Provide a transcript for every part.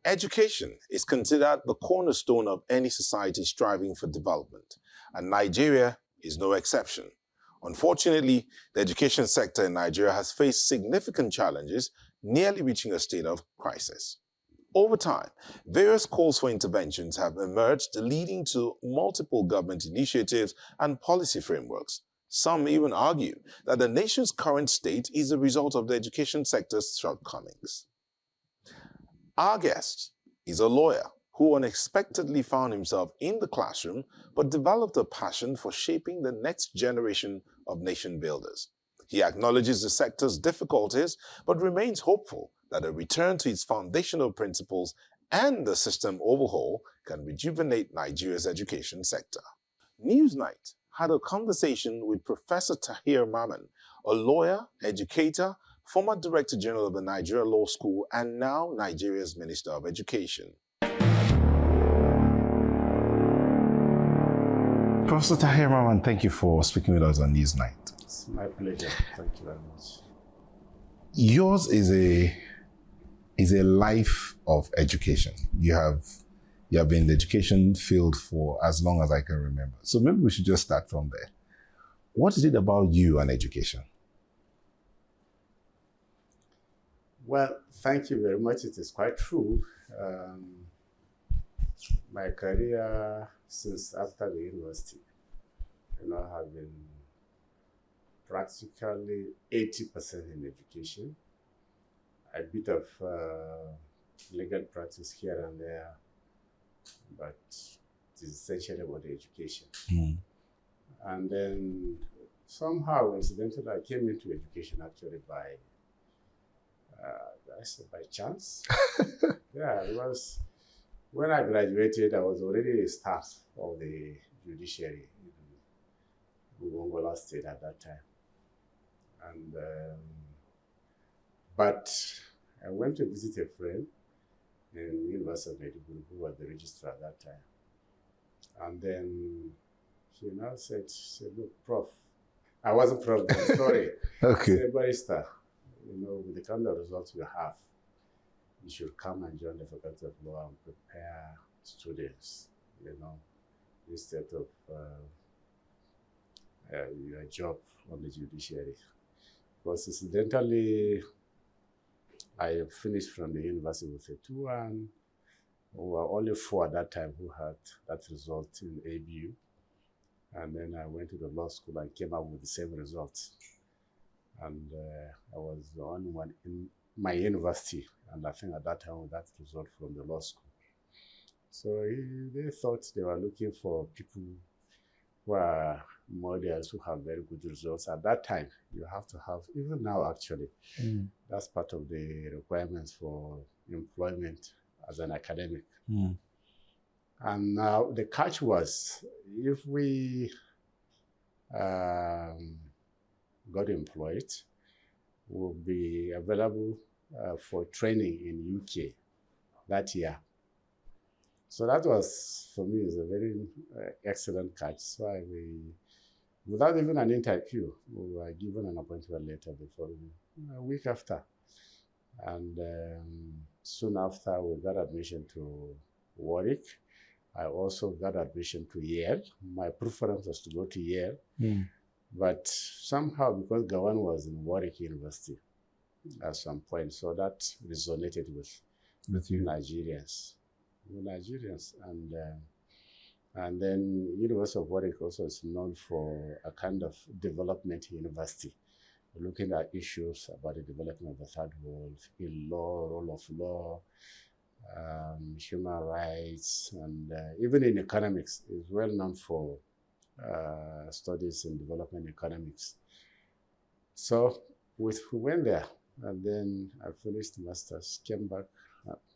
Education is considered the cornerstone of any society striving for development, and Nigeria is no exception. Unfortunately, the education sector in Nigeria has faced significant challenges, nearly reaching a state of crisis. Over time, various calls for interventions have emerged, leading to multiple government initiatives and policy frameworks. Some even argue that the nation's current state is a result of the education sector's shortcomings. Our guest is a lawyer who unexpectedly found himself in the classroom but developed a passion for shaping the next generation of nation builders. He acknowledges the sector's difficulties but remains hopeful that a return to its foundational principles and the system overhaul can rejuvenate Nigeria's education sector. Newsnight had a conversation with Professor Tahir Maman, a lawyer, educator, former Director General of the Nigeria Law School, and now Nigeria's Minister of Education. Professor Tahir Maman, thank you for speaking with us on Newsnight. It's my pleasure. Thank you very much. Yours is a life of education. You have been in the education field for as long as I can remember. So maybe we should just start from there. What is it about you and education? Well, thank you very much. It is quite true. My career since after the university, have been practically 80% in education. A bit of legal practice here and there, but it is essentially about the education. Mm. And then somehow, incidentally, I came into education actually by chance. Yeah, it was when I graduated, I was already a staff of the judiciary in Gongola State at that time. And but I went to visit a friend in the University of Maiduguri who was the registrar at that time. And then she now said, look, Prof. I wasn't Prof, but sorry. Okay. I said, Barrister, with the kind of results you have, you should come and join the Faculty of Law and prepare students, instead of your job on the judiciary. Because incidentally, I finished from the university with a 2-1. We were only 4 at that time who had that result in ABU. And then I went to the law school and came out with the same results. And I was the only one in my university, and I think at that time that result from the law school. So they thought they were looking for people who are models, who have very good results. At that time, you have to have, even now actually, that's part of the requirements for employment as an academic. Mm. And now the catch was, if we got employed, will be available for training in UK that year. So that was, for me, is a very excellent catch. So without even an interview, we were given an appointment letter before a week after. And soon after, we got admission to Warwick. I also got admission to Yale. My preference was to go to Yale. Mm. But somehow, because Gawan was in Warwick University at some point, so that resonated with you Nigerians. And then University of Warwick also is known for a kind of development university, looking at issues about the development of the third world, in law, role of law, human rights, and even in economics, is well known for studies in development economics. So we went there, and then I finished master's, came back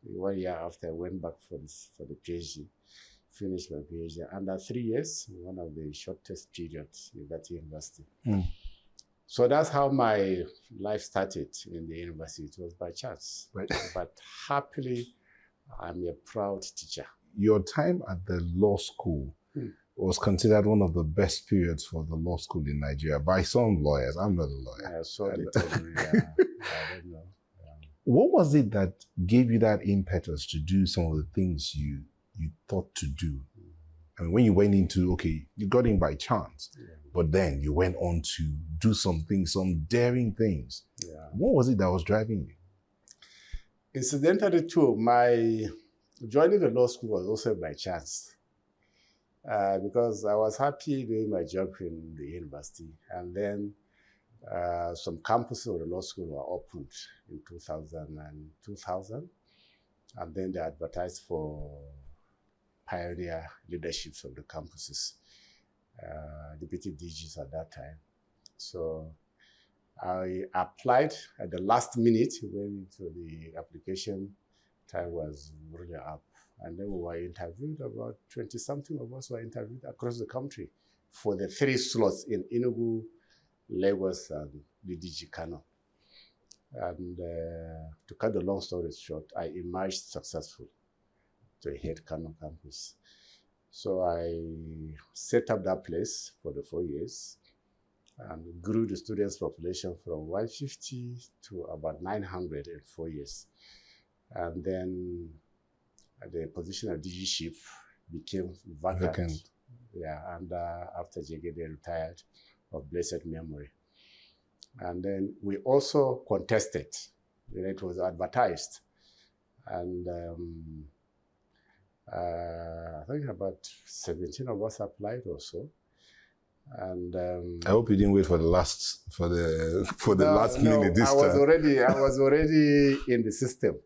1 year after I went back for the PhD, finished my PhD under 3 years, one of the shortest periods in that university. Mm. So that's how my life started in the university. It was by chance, but happily, I'm a proud teacher. Your time at the law school was considered one of the best periods for the law school in Nigeria by some lawyers. I'm not a lawyer. Yeah, so they tell me, I don't know. What was it that gave you that impetus to do some of the things you thought to do? I mean, when you went into, okay, you got in by chance, but then you went on to do some things, some daring things. Yeah. What was it that was driving you? Incidentally, too, my joining the law school was also by chance. Because I was happy doing my job in the university. And then some campuses of the law school were opened in 2000. And then they advertised for pioneer leaderships of the campuses, deputy DGs at that time. So I applied at the last minute when the application time was really up. And then we were interviewed, about 20-something of us were interviewed across the country for the 3 slots in Enugu, Lagos, and the DG Kano. And to cut the long story short, I emerged successful to head Kano campus. So I set up that place for the 4 years and grew the students' population from 150 to about 900 in 4 years. And then the position of DG chief became vacant. Yeah, and after Jegede retired of blessed memory. And then we also contested. It was advertised. And I think about 17 of us applied or so. And I hope you didn't wait for the last minute this time. I was already in the system.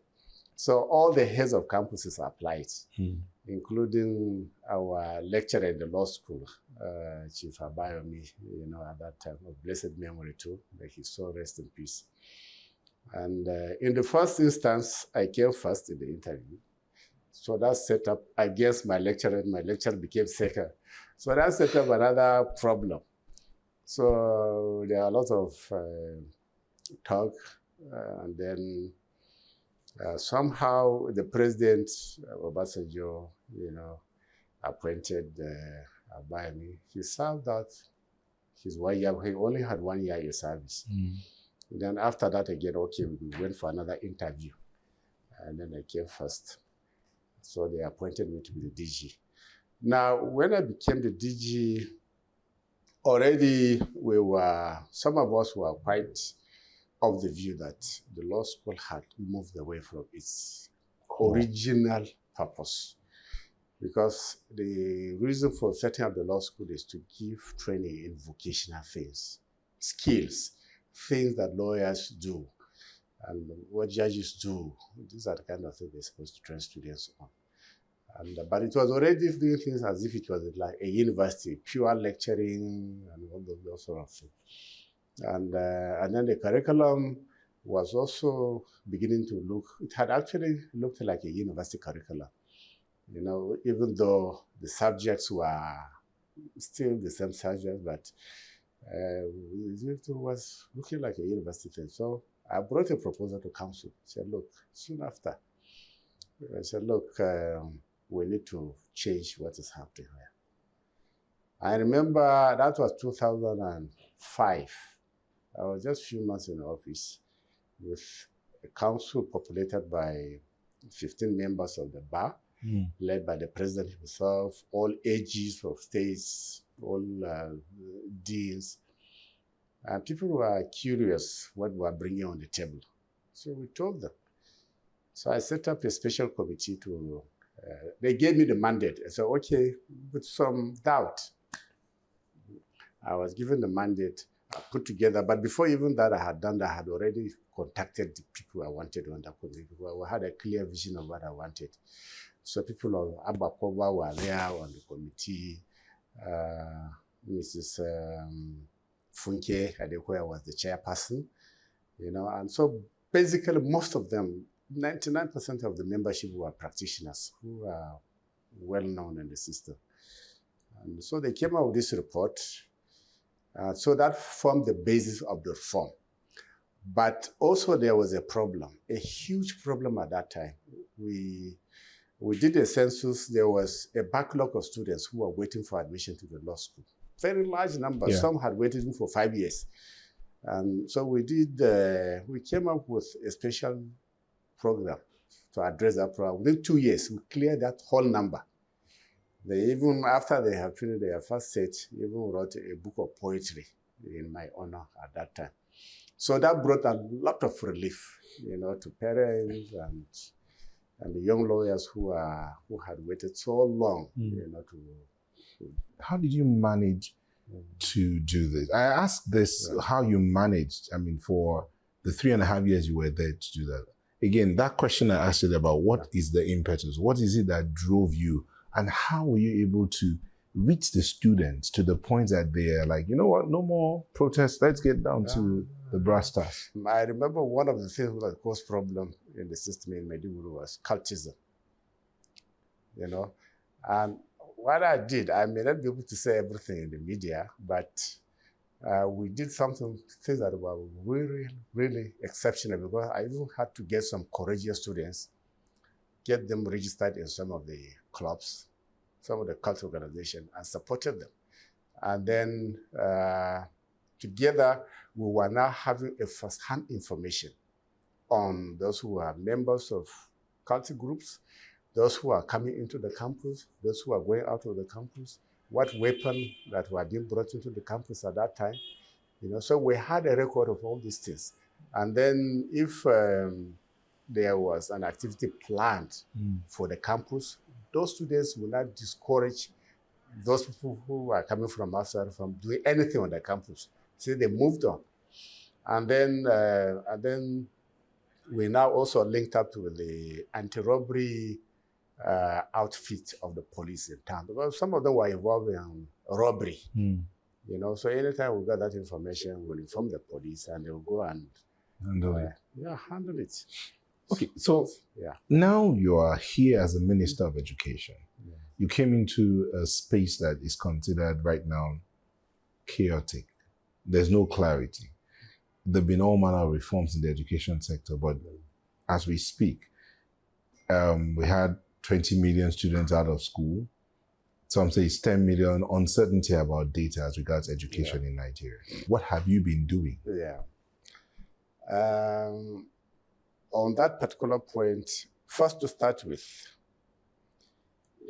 So all the heads of campuses applied, including our lecturer in the law school, Chief Abayomi, at that time, of blessed memory too, may his soul rest in peace. And in the first instance, I came first in the interview. So that set up against my lecturer, and my lecturer became second. So that set up another problem. So there are a lot of talk, and then somehow the president, Obasanjo, appointed Abayomi. He served out his 1 year. He only had 1 year in service. Then after that, again, okay, we went for another interview. And then I came first. So they appointed me to be the DG. Now, when I became the DG, already some of us were quite of the view that the law school had moved away from its original purpose. Because the reason for setting up the law school is to give training in vocational things, skills, things that lawyers do, and what judges do. These are the kind of things they're supposed to train students on. But it was already doing things as if it was like a university, pure lecturing and all those sort of things. And then the curriculum was also beginning to look, it had actually looked like a university curriculum. Even though the subjects were still the same subjects, but it was looking like a university thing. So I brought a proposal to council. I said, look, soon after, I said, look, we need to change what is happening here. I remember that was 2005. I was just a few months in the office with a council populated by 15 members of the bar, led by the president himself, all ages of states, all deans. And people were curious what we were bringing on the table. So we told them. So I set up a special committee to, they gave me the mandate. I said, okay, with some doubt. I was given the mandate, I put together, but before even that I had done that, I had already contacted the people I wanted on that committee. We had a clear vision of what I wanted. So people of Abakoba were there on the committee. Mrs. Funke Adekoya was the chairperson, and so basically most of them, 99% of the membership were practitioners who are well known in the system. And so they came out with this report. So that formed the basis of the reform. But also there was a problem, a huge problem at that time. We did a census. There was a backlog of students who were waiting for admission to the law school. Very large number. Yeah. Some had waited for 5 years. And so we came up with a special program to address that problem. Within 2 years, we cleared that whole number. They even, after they have finished their first set, even wrote a book of poetry in my honor at that time. So that brought a lot of relief, to parents and the young lawyers who had waited so long, to. How did you manage to do this? I asked this, how you managed, for the 3.5 years you were there to do that. Again, that question I asked you about, what is the impetus? What is it that drove you? And how were you able to reach the students to the point that they're like, you know what, no more protests, let's get down to the brass tacks? I remember one of the things that caused problem in the system in Maiduguri was cultism, And what I did, I may not be able to say everything in the media, but we did things that were really, really exceptional, because I even had to get some courageous students, get them registered in some of the clubs, some of the cult organizations, and supported them. And then together, we were now having a first-hand information on those who are members of cult groups, those who are coming into the campus, those who are going out of the campus, what weapon that were being brought into the campus at that time. So we had a record of all these things. And then if there was an activity planned for the campus, those students will not discourage those people who are coming from outside from doing anything on the campus. So they moved on. And then we now also linked up to the anti-robbery outfit of the police in town, because some of them were involved in robbery. So anytime we got that information, we'll inform the police and they'll go and handle it. Okay, so now you are here as a Minister of Education. You came into a space that is considered right now chaotic. There's no clarity. There have been all manner of reforms in the education sector, but as we speak, we had 20 million students out of school. Some say it's 10 million, uncertainty about data as regards education in Nigeria. What have you been doing? On that particular point, first to start with,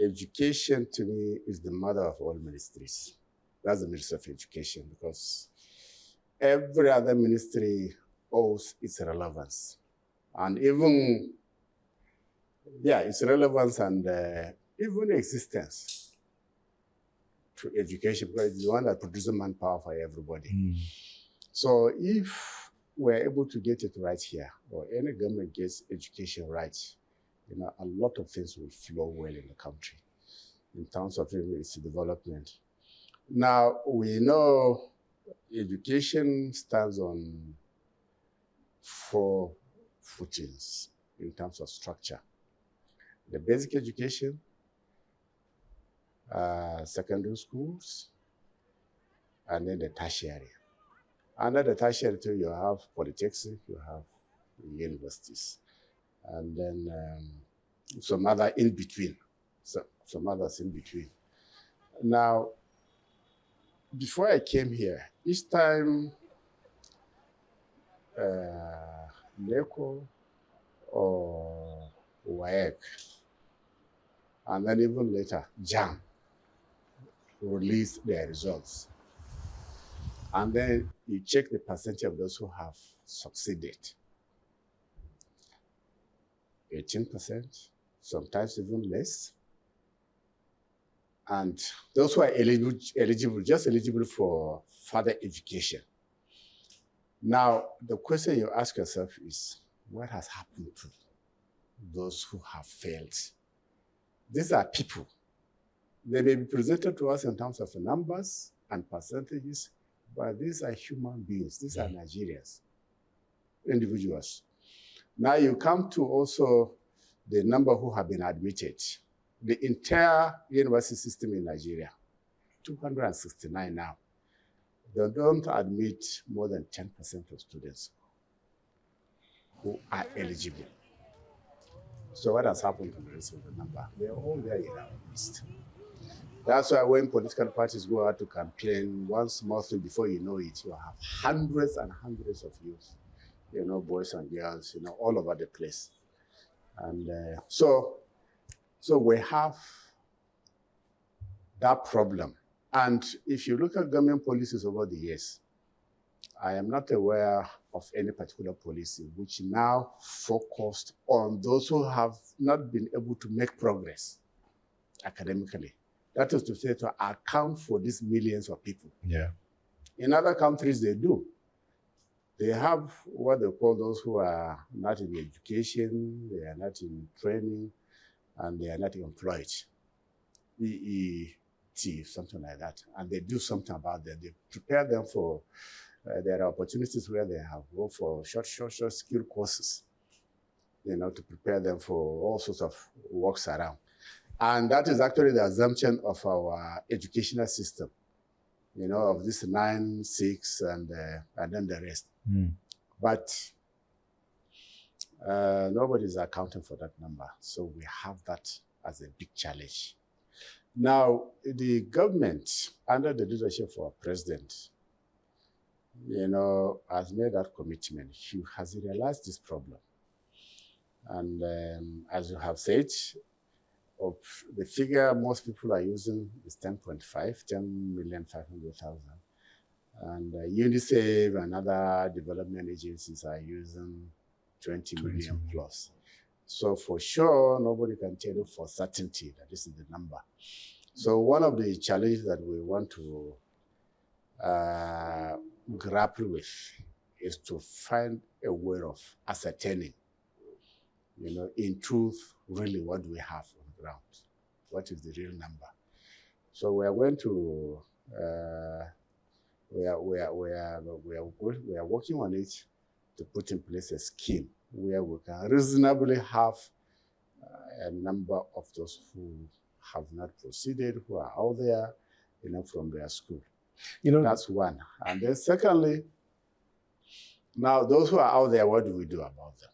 education to me is the mother of all ministries. That's the Ministry of Education, because every other ministry owes its relevance. And even, its relevance and even existence to education, because it's the one that produces manpower for everybody. So if we're able to get it right here, or any government gets education right, a lot of things will flow well in the country in terms of its development. Now, we know education stands on 4 footings in terms of structure. The basic education, secondary schools, and then the tertiary. Under the tertiary too, you have Polytechnic, you have universities, and then some other in between, some others in between. Now, before I came here, each time NECO or WAEC, and then even later, JAM, released their results. And then you check the percentage of those who have succeeded. 18%, sometimes even less. And those who are just eligible for further education. Now, the question you ask yourself is, what has happened to those who have failed? These are people. They may be presented to us in terms of numbers and percentages, but these are human beings. These are Nigerians, individuals. Now you come to also the number who have been admitted. The entire university system in Nigeria, 269 now, they don't admit more than 10% of students who are eligible. So what has happened to the rest of the number? They're all there in our list. That's why when political parties go out to campaign, one small thing before you know it, you have hundreds and hundreds of youth, boys and girls, all over the place. And so we have that problem. And if you look at government policies over the years, I am not aware of any particular policy which now focused on those who have not been able to make progress academically. That is to say, to account for these millions of people. Yeah. In other countries, they do. They have what they call those who are not in education, they are not in training, and they are not employed. EET, something like that. And they do something about that. They prepare them for, there are opportunities where they have go for short skill courses, to prepare them for all sorts of works around. And that is actually the assumption of our educational system, of this 9, 6, and then the rest. But nobody is accounting for that number. So we have that as a big challenge. Now, the government, under the leadership of our president, has made that commitment. He has realized this problem. And as you have said, of the figure most people are using is 10.5, 10,500,000. And UNICEF and other development agencies are using 20 million plus. So for sure, nobody can tell you for certainty that this is the number. So one of the challenges that we want to grapple with is to find a way of ascertaining, in truth, really what do we have on the ground? What is the real number? So we are going to, we are working on it to put in place a scheme where we can reasonably have a number of those who have not proceeded, who are out there, from their school. That's one. And then secondly, now those who are out there, what do we do about them?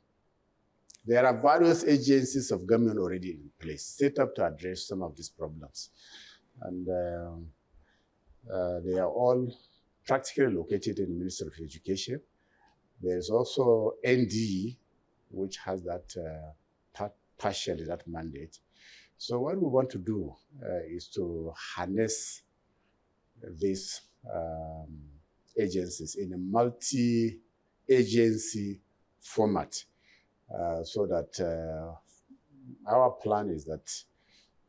There are various agencies of government already in place, set up to address some of these problems. And they are all practically located in the Ministry of Education. There's also ND, which has that partially that mandate. So what we want to do is to harness these agencies in a multi-agency format, so that our plan is that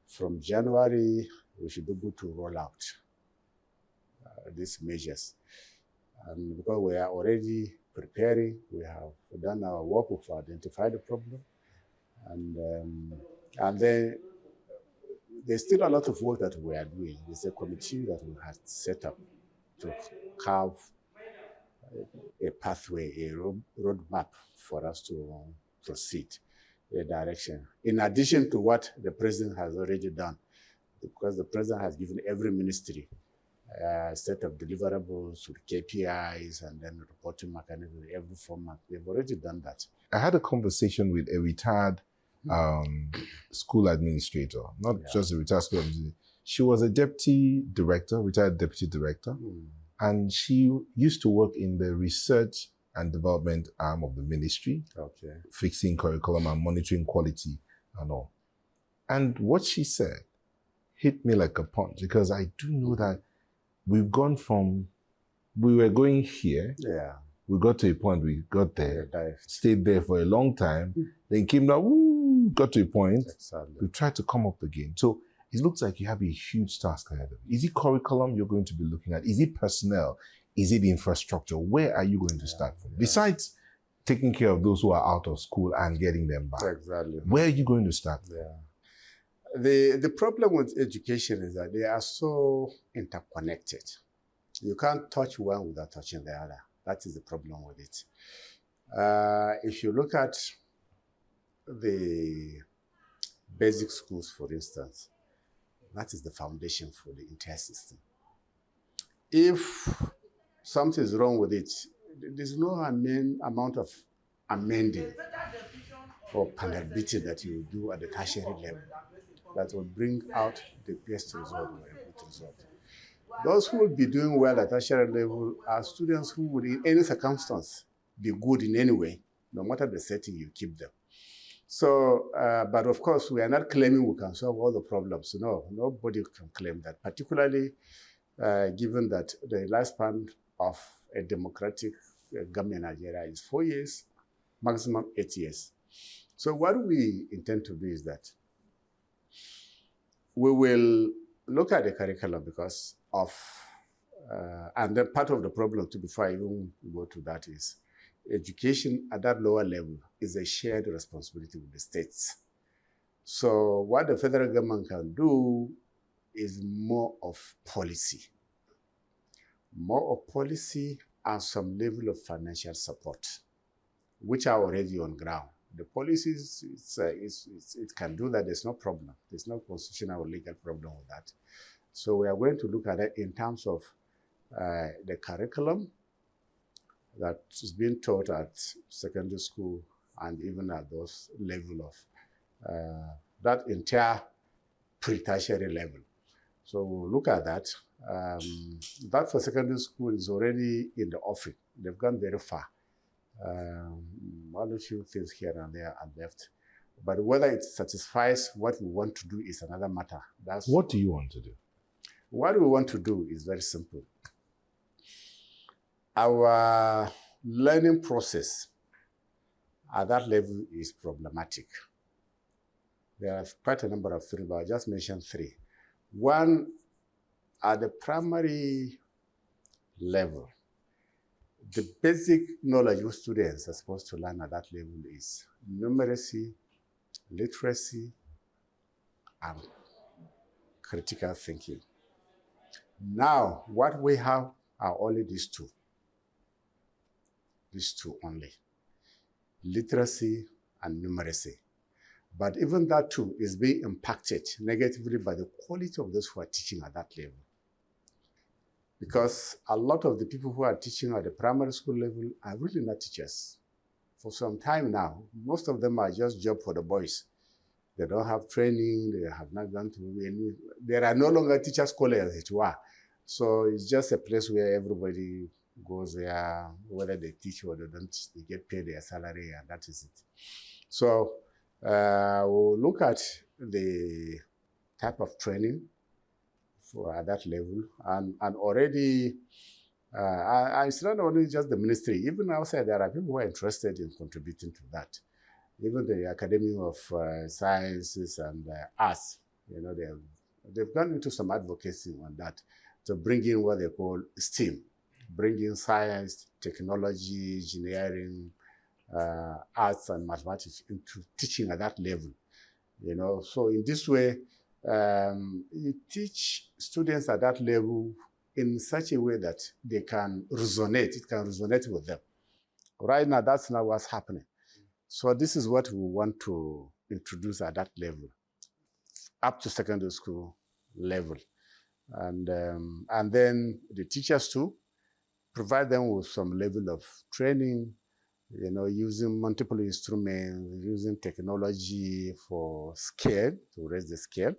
from January, we should be able to roll out these measures. And because we are already preparing, we have done our work, we've identified the problem, and then there's still a lot of work that we are doing. There's a committee that we have set up to carve a pathway, a roadmap for us to proceed a direction. In addition to what the president has already done, because the president has given every ministry a set of deliverables with KPIs and then reporting mechanism in every format. They've already done that. I had a conversation with a retired school administrator, not just a retired school administrator. She was a retired deputy director, and she used to work in the research and development arm of the ministry, fixing curriculum and monitoring quality and all. And what she said hit me like a punch, because I do know that we've gone from, we were going here, we got to a point, we got there, stayed there for a long time, then came down, got to a point, we tried to come up again. So it looks like you have a huge task ahead of you. Is it curriculum you're going to be looking at? Is it personnel? Is it infrastructure? Where are you going to start from? Besides taking care of those who are out of school and getting them back, where are you going to start from? The problem with education is that they are so interconnected. You can't touch one without touching the other. That is the problem with it. If you look at the basic schools, for instance, that is the foundation for the entire system. If something is wrong with it, there's no amount of amending or panel-beating that you do at the tertiary level that will bring out the best result or a good result. Those who will be doing well at tertiary level are students who would, in any circumstance, be good in any way, no matter the setting you keep them. So, but of course, we are not claiming we can solve all the problems. No, nobody can claim that, particularly given that the lifespan of a democratic government in Nigeria is 4 years, maximum 8 years. So what we intend to do is that we will look at the curriculum because of, and then part of the problem, to before I even go to that, is education at that lower level is a shared responsibility with the states. So what the federal government can do is more of policy. More of policy and some level of financial support, which are already on ground. The policies, it can do that, there's no problem. There's no constitutional or legal problem with that. So we are going to look at it in terms of the curriculum that is being taught at secondary school and even at those level of that entire pre-tertiary level. So we'll look at that. That for secondary school is already in the offing. They've gone very far. One or few things here and there are left. But whether it satisfies what we want to do is another matter. What do you want to do? What we want to do is very simple. Our learning process at that level is problematic. There are quite a number of things, but I just mentioned three. One, at the primary level, the basic knowledge of students are supposed to learn at that level is numeracy, literacy, and critical thinking. Now, what we have are only these two only, literacy and numeracy. But even that too is being impacted negatively by the quality of those who are teaching at that level. Because a lot of the people who are teaching at the primary school level are really not teachers. For some time now, most of them are just job for the boys. They don't have training, they have not gone to any, there are no longer teacher scholars as it were. So it's just a place where everybody goes there, whether they teach or they don't teach, they get paid their salary and that is it. So we'll look at the type of training for at that level, and already, it's not only just the ministry, even outside there are people who are interested in contributing to that. Even the Academy of Sciences and Arts, you know, they've gone into some advocacy on that to bring in what they call STEAM, bring in science, technology, engineering, arts and mathematics into teaching at that level, you know. So in this way, you teach students at that level in such a way that they can resonate, it can resonate with them. Right now, that's not what's happening. So this is what we want to introduce at that level, up to secondary school level. And then the teachers too, provide them with some level of training, you know, using multiple instruments, using technology for scale, to raise the scale.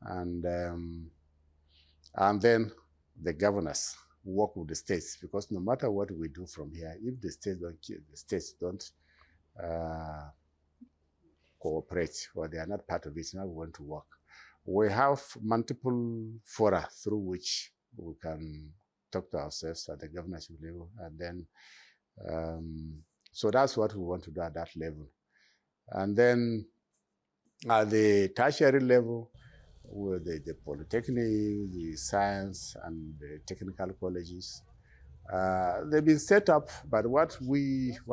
And then the governors work with the states, because no matter what we do from here, if the states don't cooperate, or they are not part of it, now we want to work. We have multiple fora through which we can talk to ourselves at the governorship level, and then so that's what we want to do at that level. And then at the tertiary level, with the polytechnic, the science, and the technical colleges, they've been set up, but what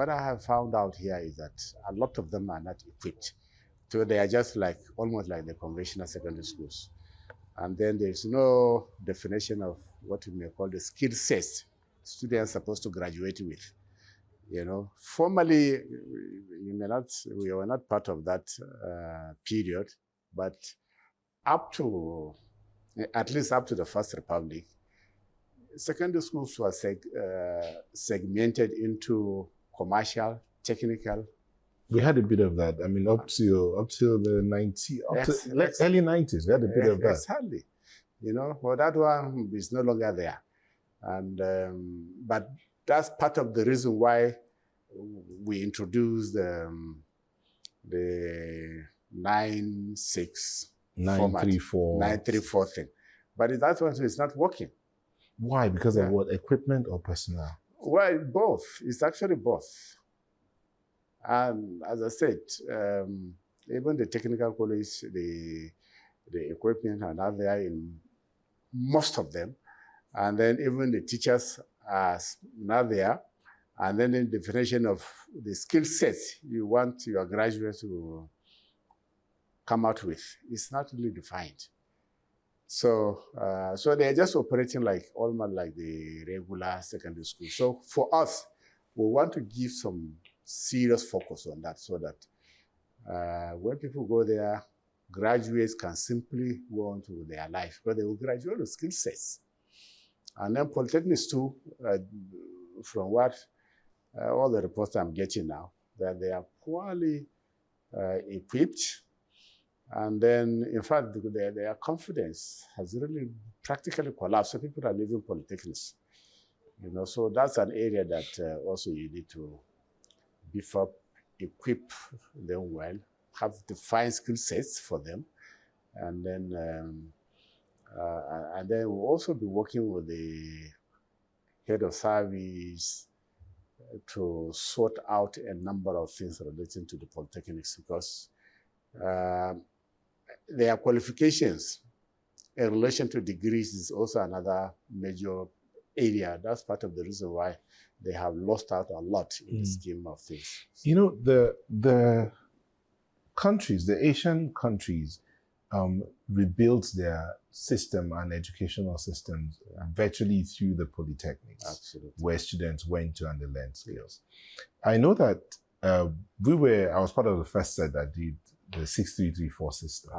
I have found out here is that a lot of them are not equipped. So they are just like, almost like the conventional secondary schools. And then there's no definition of what we may call the skill sets students are supposed to graduate with. You know, formally, we were not part of that period, but at least up to the First Republic, secondary schools were segmented into commercial, technical. We had a bit of that. I mean, up till the early 90s, we had a bit of that. Exactly. You know, well, that one is no longer there. And but that's part of the reason why we introduced the 9-6 934. 934 thing. But that one is not working. Why? Because of what? Equipment or personnel? Well, both. It's actually both. And as I said, even the technical college, the equipment are not there in most of them. And then even the teachers are not there. And then the definition of the skill sets you want your graduates to come out with is not really defined. So they're just operating almost like the regular secondary school. So for us, we want to give some serious focus on that so that when people go there, graduates can simply go on to their life because they will graduate with skill sets. And then polytechnics too, from what all the reports I'm getting now, that they are poorly equipped. And then, in fact, their confidence has really practically collapsed. So people are leaving polytechnics. So that's an area that also you need to beef up, equip them well, have defined skill sets for them, and then we'll also be working with the head of service to sort out a number of things relating to the polytechnics because their qualifications in relation to degrees is also another major area. That's part of the reason why they have lost out a lot in the scheme of things. The countries, the Asian countries, rebuilt their system and educational systems virtually through the polytechnics. Absolutely. Where students went to and they learned skills. I know that I was part of the first set that did the 6334 system.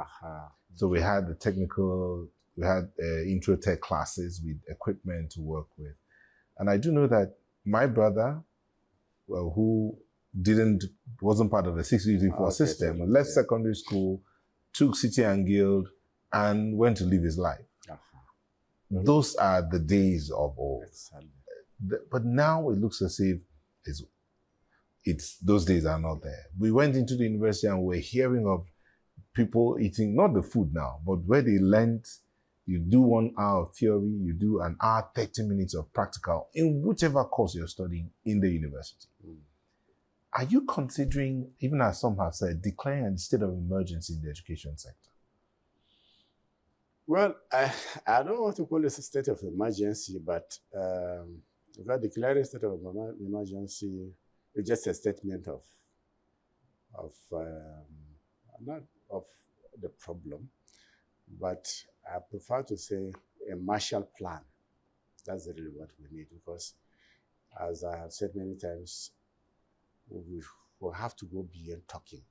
So we had the technical, we had intro tech classes with equipment to work with. And I do know that my brother, who wasn't part of the 6334 system, left secondary school, took City and Guild, and went to live his life. Those are the days of old. But now it looks as if those days are not there. We went into the university and we're hearing of people eating, not the food now, but where they learned, you do 1 hour of theory, you do an hour, 30 minutes of practical in whichever course you're studying in the university. Are you considering, even as some have said, declaring a state of emergency in the education sector? Well, I don't want to call it a state of emergency, but declaring a state of emergency is just a statement not of the problem, but I prefer to say a Marshall Plan. That's really what we need because, as I have said many times, we will have to go beyond talking,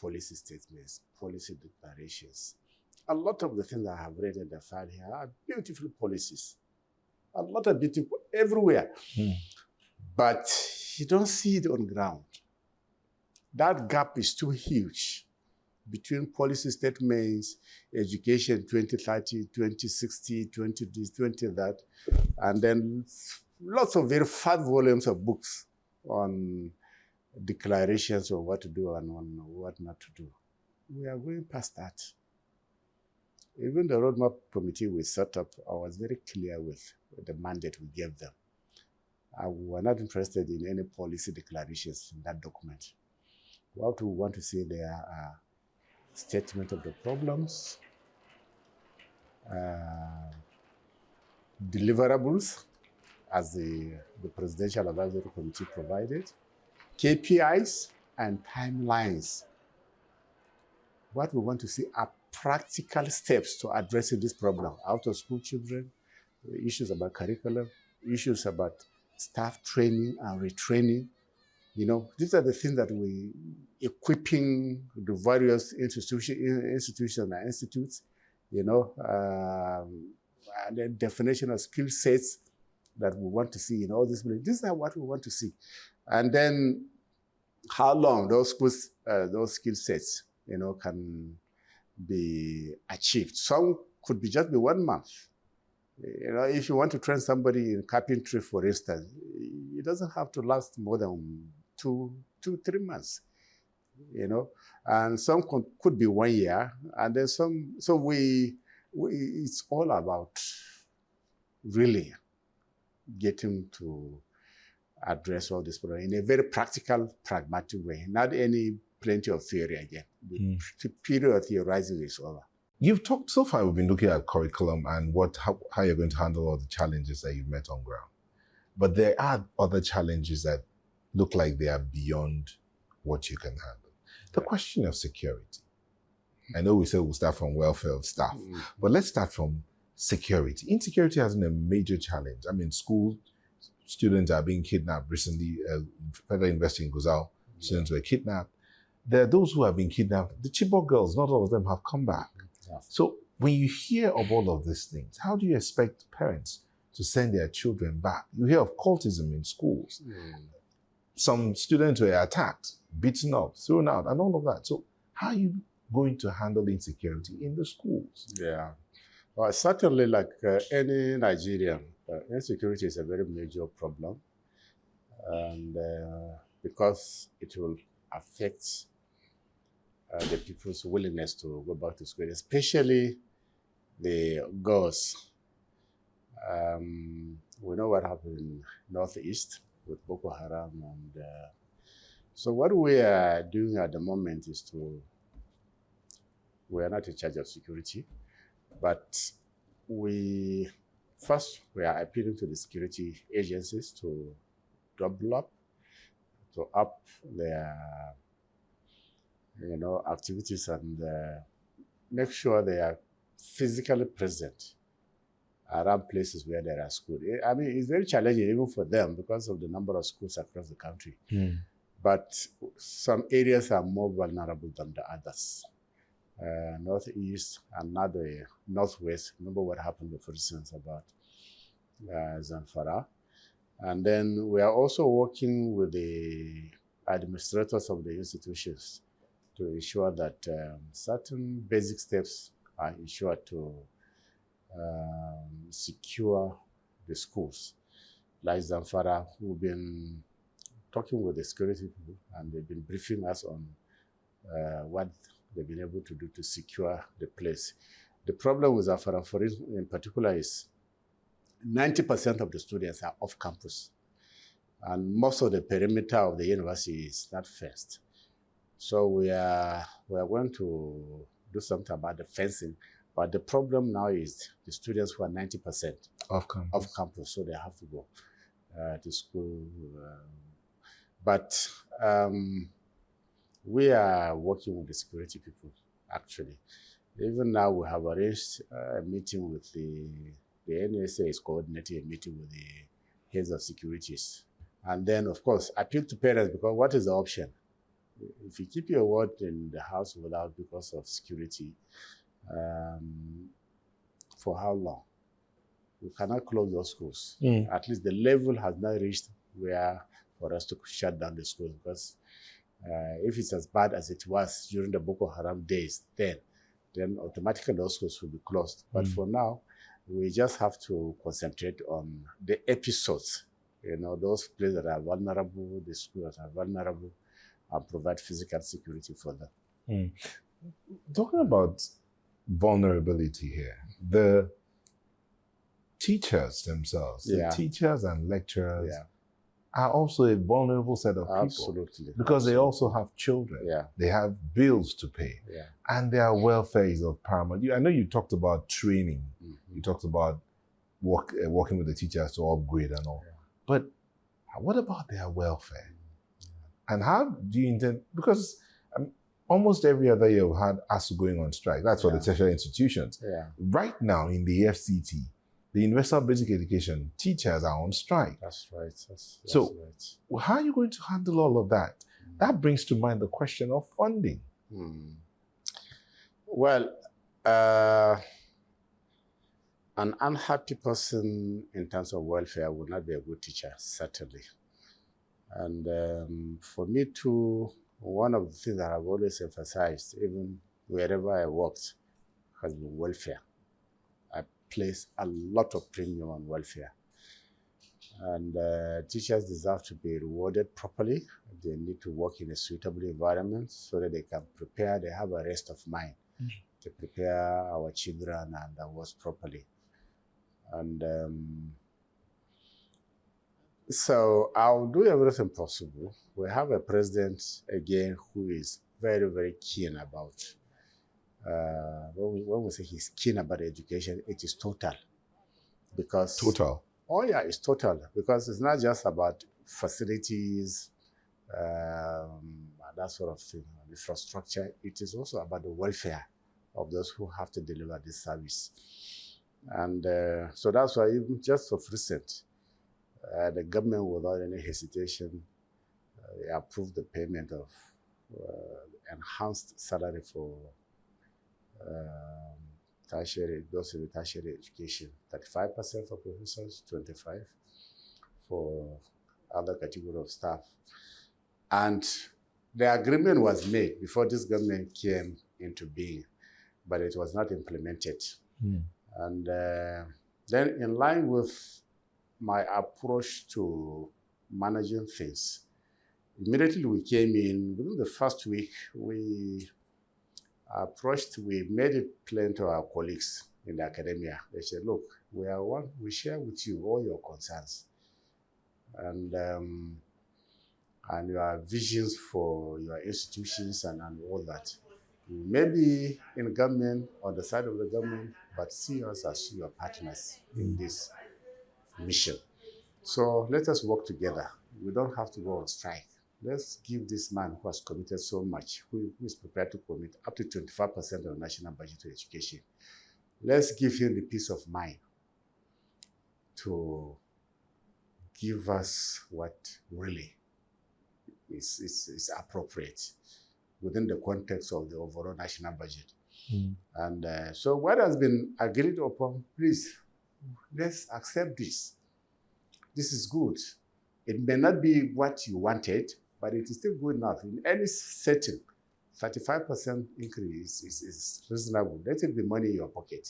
policy statements, policy declarations. A lot of the things I have read in the file here are beautiful policies. A lot of beautiful everywhere. But you don't see it on ground. That gap is too huge between policy statements, education 2030, 2060, 20 this, 20 that, and then lots of very fat volumes of books on declarations of what to do and on what not to do. We are going past that. Even the roadmap committee we set up, I was very clear with the mandate we gave them. We were not interested in any policy declarations in that document. What we want to see there are statement of the problems, deliverables, as the Presidential Advisory Committee provided, KPIs, and timelines. What we want to see are practical steps to addressing this problem. Out-of-school children, issues about curriculum, issues about staff training and retraining. These are the things that we equipping the various institutions and institutes, and the definition of skill sets that we want to see in all these places. These are what we want to see. And then how long those skill sets, can be achieved. Some could be just 1 month. If you want to train somebody in carpentry, for instance, it doesn't have to last more than 2-3 months. and some could be 1 year, and then some. So it's all about really getting to address all this problem in a very practical, pragmatic way, not any plenty of theory again. The period of theorizing is over. You've talked so far, we've been looking at curriculum and how you're going to handle all the challenges that you've met on ground. But there are other challenges that look like they are beyond what you can handle. The question of security. I know we said we'll start from welfare of staff, but let's start from security. Insecurity has been a major challenge. I mean, school students are being kidnapped. Recently, Federal University in Guzau, students were kidnapped. There are those who have been kidnapped. The Chibok girls, not all of them have come back. Yes. So when you hear of all of these things, how do you expect parents to send their children back? You hear of cultism in schools. Some students were attacked, beaten up, thrown out, and all of that. So how are you going to handle insecurity in the schools? Yeah. Well, certainly, like any Nigerian, insecurity is a very major problem. And because it will affect the people's willingness to go back to school, especially the girls. We know what happened in Northeast with Boko Haram. And so what we are doing at the moment is we are not in charge of security, but we are appealing to the security agencies to double up, to up their activities and make sure they are physically present around places where there are schools. I mean, it's very challenging even for them because of the number of schools across the country. But some areas are more vulnerable than the others. Northeast and now the Northwest. Remember what happened, for instance, about Zamfara. And then we are also working with the administrators of the institutions to ensure that certain basic steps are ensured to secure the schools. Like Zamfara, who've been talking with the security people, and they've been briefing us on what they've been able to do to secure the place. The problem with Zamfara, for in particular, is 90% of the students are off campus, and most of the perimeter of the university is not fenced. So we are going to do something about the fencing, but the problem now is the students who are 90% off campus, so they have to go to school. But we are working with the security people, actually. Even now, we have arranged a meeting with the NSA is coordinating a meeting with the heads of securities. And then, of course, appeal to parents, because what is the option? If you keep your word in the house without because of security, for how long? We cannot close those schools. At least the level has not reached where for us to shut down the schools, because if it's as bad as it was during the Boko Haram days, then automatically those schools will be closed. But for now, we just have to concentrate on the episodes, those places that are vulnerable, the schools that are vulnerable, and provide physical security for them. Talking about vulnerability here, the teachers themselves, the teachers and lecturers are also a vulnerable set of people. Absolutely. Because they also have children. They have bills to pay. And their welfare is of paramount. I know you talked about training. You talked about working with the teachers to upgrade and all. But what about their welfare? And how do you intend, because almost every other year we've had ASU going on strike. That's for the tertiary institutions. Right now in the FCT, the Universal Basic Education teachers are on strike. That's right. So how are you going to handle all of that? That brings to mind the question of funding. Well, an unhappy person in terms of welfare would not be a good teacher, certainly. And for me too, one of the things that I've always emphasized, even wherever I worked, has been welfare. I place a lot of premium on welfare. And teachers deserve to be rewarded properly. They need to work in a suitable environment so that they can prepare, they have a rest of mind to prepare our children and ours properly. And so I'll do everything possible. We have a president, again, who is very, very keen about, when we say he's keen about education, it is total. Because Total. Oh yeah, it's total, because it's not just about facilities, that sort of thing, infrastructure. It is also about the welfare of those who have to deliver this service. And so that's why even just of recent, the government, without any hesitation, approved the payment of enhanced salary for tertiary, those in the tertiary education, 35% for professors, 25% for other category of staff. And the agreement was made before this government came into being, but it was not implemented. And then in line with my approach to managing things, immediately we came in, within the first week, we made it plain to our colleagues in the academia. They said, look, we share with you all your concerns and your visions for your institutions and all that. You may be in government, on the side of the government, but see us as your partners in this mission. So let us work together. We don't have to go on strike. Let's give this man who has committed so much, who is prepared to commit up to 25% of the national budget to education. Let's give him the peace of mind to give us what really is appropriate within the context of the overall national budget. And so what has been agreed upon, please, let's accept this. This is good. It may not be what you wanted, but it is still good enough. In any setting, 35% increase is reasonable. Let it be money in your pocket.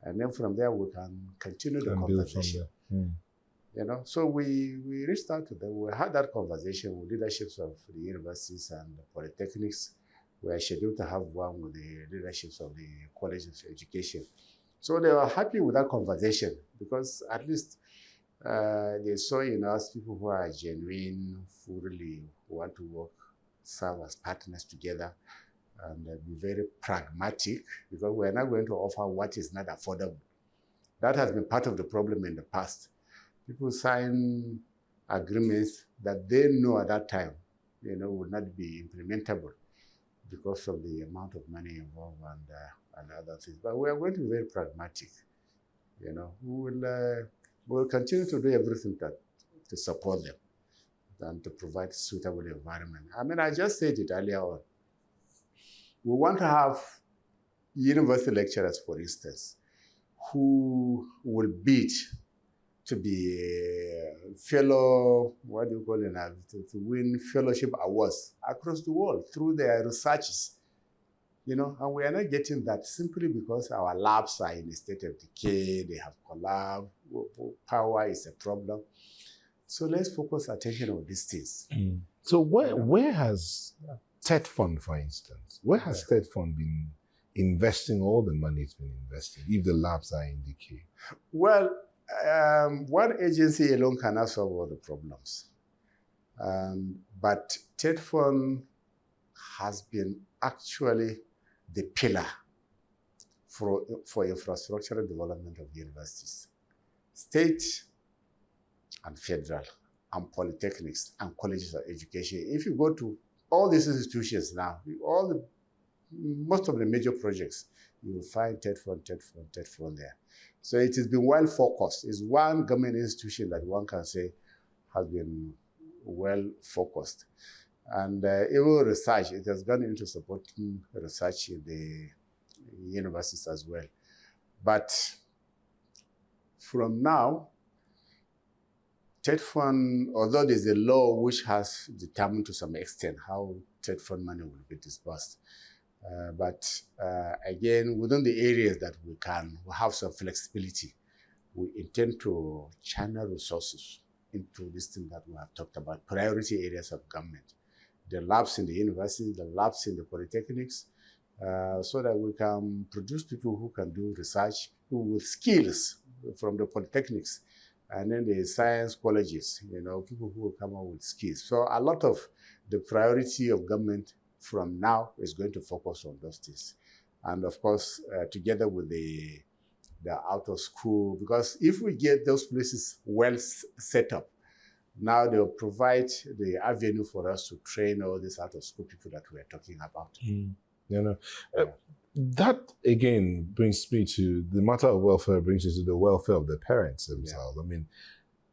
And then from there, we can continue the conversation. You know, so we reached out to them. We had that conversation with leaderships of the universities and the polytechnics. We are scheduled to have one with the leaderships of the colleges of education. So they were happy with that conversation because at least they saw in us people who are genuine, who really want to work, serve as partners together, and be very pragmatic, because we're not going to offer what is not affordable. That has been part of the problem in the past. People sign agreements that they know at that time, you know, would not be implementable because of the amount of money involved and other things. But we are going to be very pragmatic. You know, we'll continue to do everything to support them and to provide suitable environment. I mean, I just said it earlier on. We want to have university lecturers, for instance, who will bid to be a fellow, what do you call it now, to win fellowship awards across the world through their researches. You know, and we are not getting that simply because our labs are in a state of decay, they have collapsed, power is a problem. So let's focus attention on these things. So where has TED Fund, for instance, where has TED Fund been investing all the money it's been investing if the labs are in decay? Well, one agency alone cannot solve all the problems. But TED Fund has been actually the pillar for infrastructural development of universities, state and federal, and polytechnics and colleges of education. If you go to all these institutions now, most of the major projects, you will find TED Fund there. So it has been well focused. It's one government institution that one can say has been well focused. And even research, it has gone into supporting research in the universities as well. But from now, TED Fund, although there's a law which has determined to some extent how TED Fund money will be disbursed, but again, within the areas that we have some flexibility, we intend to channel resources into this thing that we have talked about, priority areas of government. The labs in the universities, the labs in the polytechnics, so that we can produce people who can do research, people with skills from the polytechnics, and then the science colleges, people who will come up with skills. So a lot of the priority of government from now is going to focus on those things. And of course, together with the out of school, because if we get those places well set up, now they'll provide the avenue for us to train all these out of school people that we're talking about. That again brings me to the matter of welfare, brings you to the welfare of the parents themselves. I mean,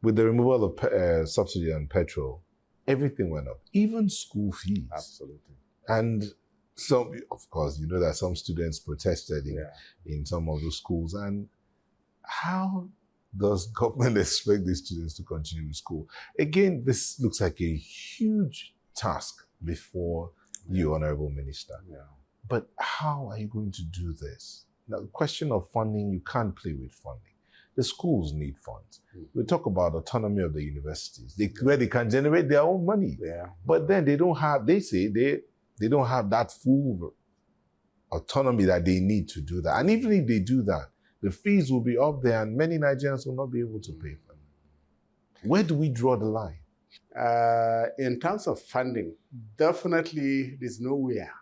with the removal of subsidy on petrol, everything went up, even school fees. Absolutely. And some, of course, that some students protested in some of those schools. And how does government expect these students to continue in school? Again, this looks like a huge task before you, Honorable Minister. Yeah. But how are you going to do this? Now, the question of funding, you can't play with funding. The schools need funds. We talk about autonomy of the universities, where they can generate their own money. Yeah. But then they don't have, they say they don't have that full autonomy that they need to do that. And even if they do that, the fees will be up there and many Nigerians will not be able to pay for them. Where do we draw the line? In terms of funding, definitely there's nowhere,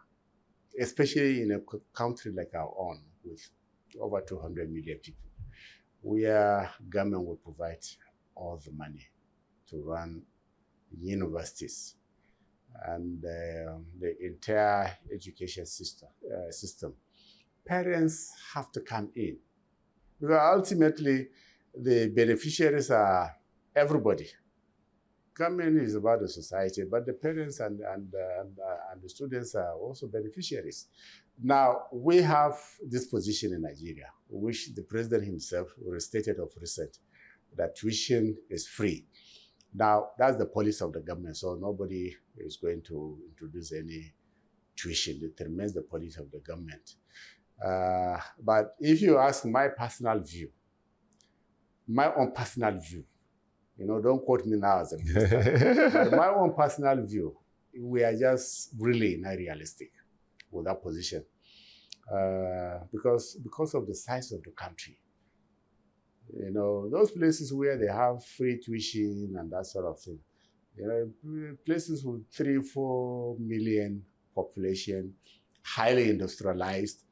especially in a country like our own with over 200 million people, where government will provide all the money to run universities and the entire education system. Parents have to come in, because ultimately the beneficiaries are everybody. Government is about the society, but the parents and the students are also beneficiaries. Now, we have this position in Nigeria, which the president himself restated of recent, that tuition is free. Now, that's the policy of the government, so nobody is going to introduce any tuition. It remains the policy of the government. But if you ask my personal view, my own personal view, don't quote me now as a minister, but my own personal view, we are just really not realistic with that position. Because of the size of the country. Those places where they have free tuition and that sort of thing, places with 3-4 million population, highly industrialized,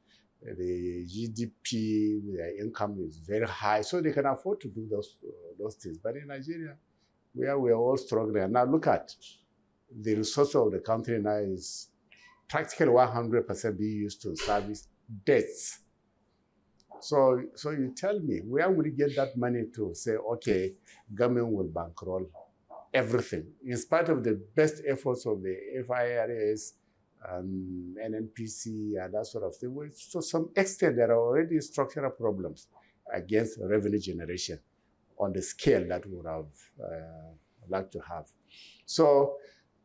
the GDP, their income is very high, so they can afford to do those things. But in Nigeria, where we are all struggling, now look at the resources of the country now is practically 100% being used to service debts. So you tell me, where will you get that money to say, okay, government will bankroll everything, in spite of the best efforts of the FIRS, NNPC, and that sort of thing. To some extent, there are already structural problems against revenue generation on the scale that we would have liked to have. So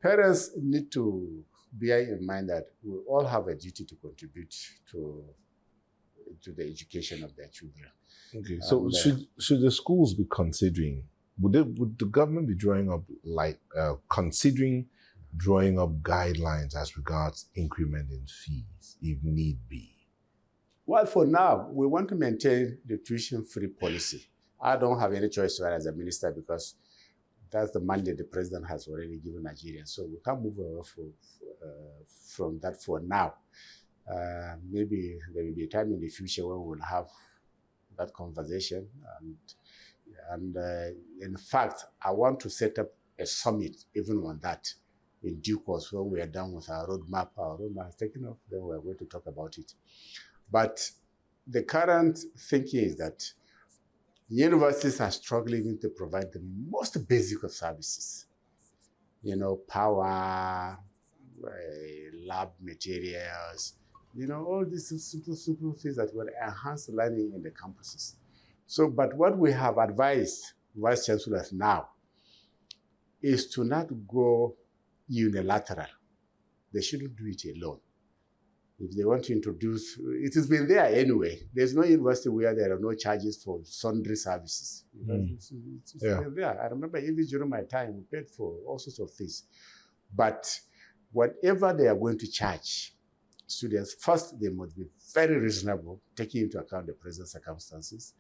parents need to bear in mind that we all have a duty to contribute to the education of their children. Okay, so should the schools be considering, would the government be drawing up, considering drawing up guidelines as regards increment in fees, if need be? Well, for now, we want to maintain the tuition-free policy. I don't have any choice as a minister, because that's the mandate the president has already given Nigeria. So we can't move away from that for now. Maybe there will be a time in the future when we'll have that conversation. And in fact, I want to set up a summit even on that in due course when we are done with our roadmap. Our roadmap is taken off, then we're going to talk about it. But the current thinking is that universities are struggling to provide the most basic of services. Power, lab materials, all these simple things that will enhance learning in the campuses. So, but what we have advised vice chancellors now is to not go unilateral. They shouldn't do it alone. If they want to introduce, it has been there anyway. There's no university where there are no charges for sundry services. It's been there. I remember even during my time, we paid for all sorts of things. But whatever they are going to charge students, first, they must be very reasonable, taking into account the present circumstances.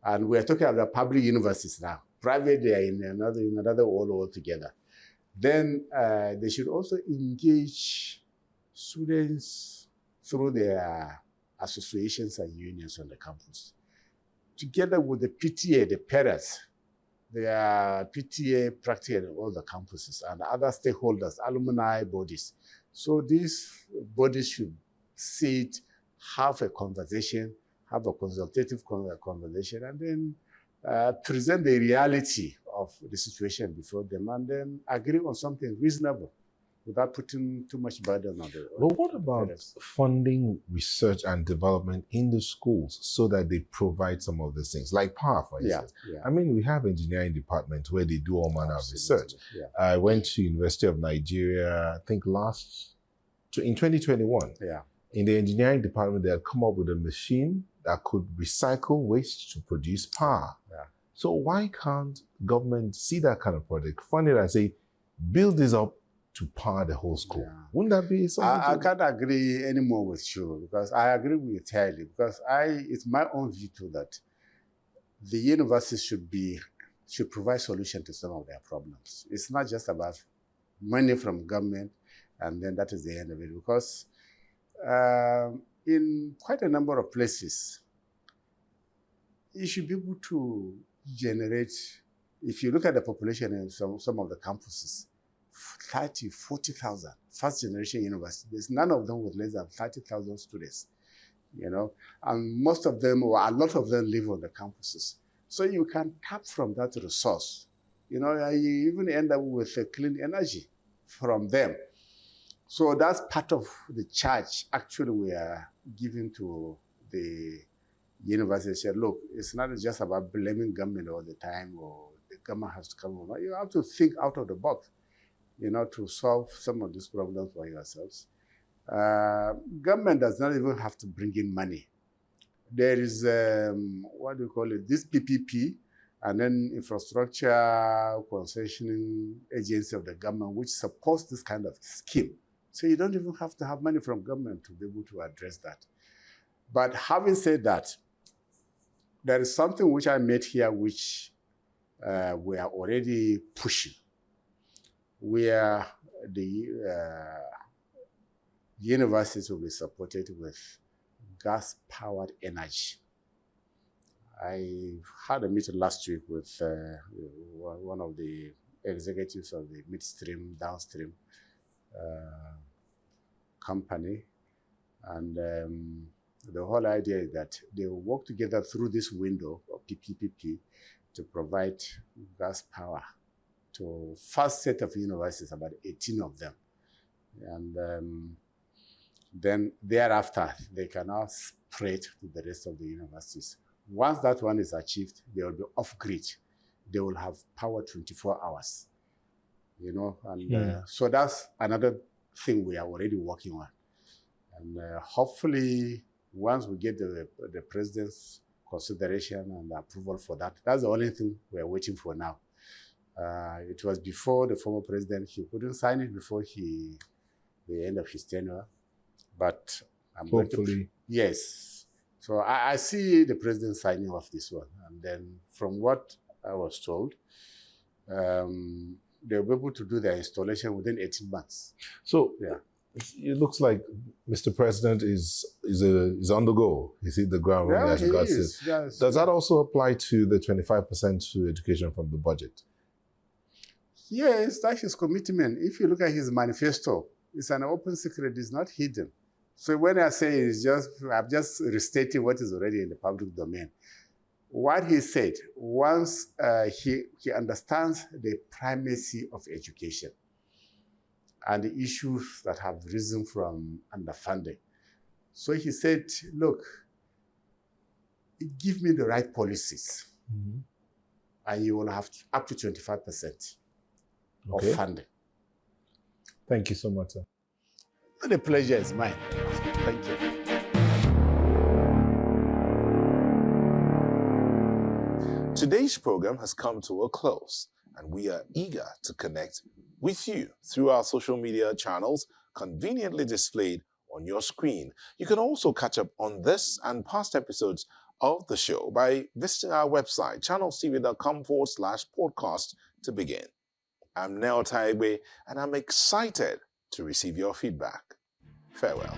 And we are talking about public universities now. Private, they are in another world altogether. Then they should also engage students through their associations and unions on the campus. Together with the PTA, the parents, their PTA practically all the campuses and other stakeholders, alumni bodies. So these bodies should sit, have a conversation, have a consultative conversation, and then present the reality of the situation before them, and then agree on something reasonable without putting too much burden on the But what about parents. funding research and development in the schools so that they provide some of these things, like power, for instance? Yeah. I mean, we have engineering departments where they do all manner of research. Yeah. I went to University of Nigeria, I think in 2021. Yeah. In the engineering department, they had come up with a machine that could recycle waste to produce power. Yeah. So why can't government see that kind of project, fund it and say, build this up to power the whole school? Yeah. Wouldn't that be something? I can't agree anymore with you, because I agree with you entirely, because it's my own view too that the universities should provide solution to some of their problems. It's not just about money from government and then that is the end of it, because in quite a number of places, you should be able to generate, if you look at the population in some of the campuses, 30, 40,000 first generation universities, none of them with less than 30,000 students, and most of them, or a lot of them, live on the campuses. So you can tap from that resource. You even end up with a clean energy from them. So that's part of the charge actually we are giving to the university. Say, look, it's not just about blaming government all the time, or the government has to come over. You have to think out of the box, to solve some of these problems for yourselves. Government does not even have to bring in money. There is, this PPP, and then Infrastructure Concessioning Agency of the government, which supports this kind of scheme. So you don't even have to have money from government to be able to address that. But having said that, there is something which I made here which we are already pushing, where the universities will be supported with gas-powered energy. I had a meeting last week with one of the executives of the midstream, downstream company, and the whole idea is that they will work together through this window of PPP to provide gas power to first set of universities, about 18 of them. And then thereafter, they can now spread to the rest of the universities. Once that one is achieved, they will be off-grid. They will have power 24 hours, and so that's another thing we are already working on. And hopefully, once we get the president's consideration and approval for that, that's the only thing we are waiting for now. It was before the former president. He couldn't sign it before the end of his tenure, but I'm hopefully. Yes. So I see the president signing off this one. And then from what I was told, they'll be able to do their installation within 18 months. So yeah, it looks like Mr. President is on the go. He's hit the ground running as regards to. Yes. Does that also apply to the 25% to education from the budget? Yes, that's his commitment. If you look at his manifesto, it's an open secret, it's not hidden. So when I say I'm just restating what is already in the public domain. What he said, once he understands the primacy of education and the issues that have risen from underfunding. So he said, look, give me the right policies, and you will have up to 25% of funding. Thank you so much, sir. The pleasure is mine. Thank you. Today's program has come to a close, and we are eager to connect with you through our social media channels conveniently displayed on your screen. You can also catch up on this and past episodes of the show by visiting our website, channelstv.com/podcast to begin. I'm Neo Taigbe, and I'm excited to receive your feedback. Farewell.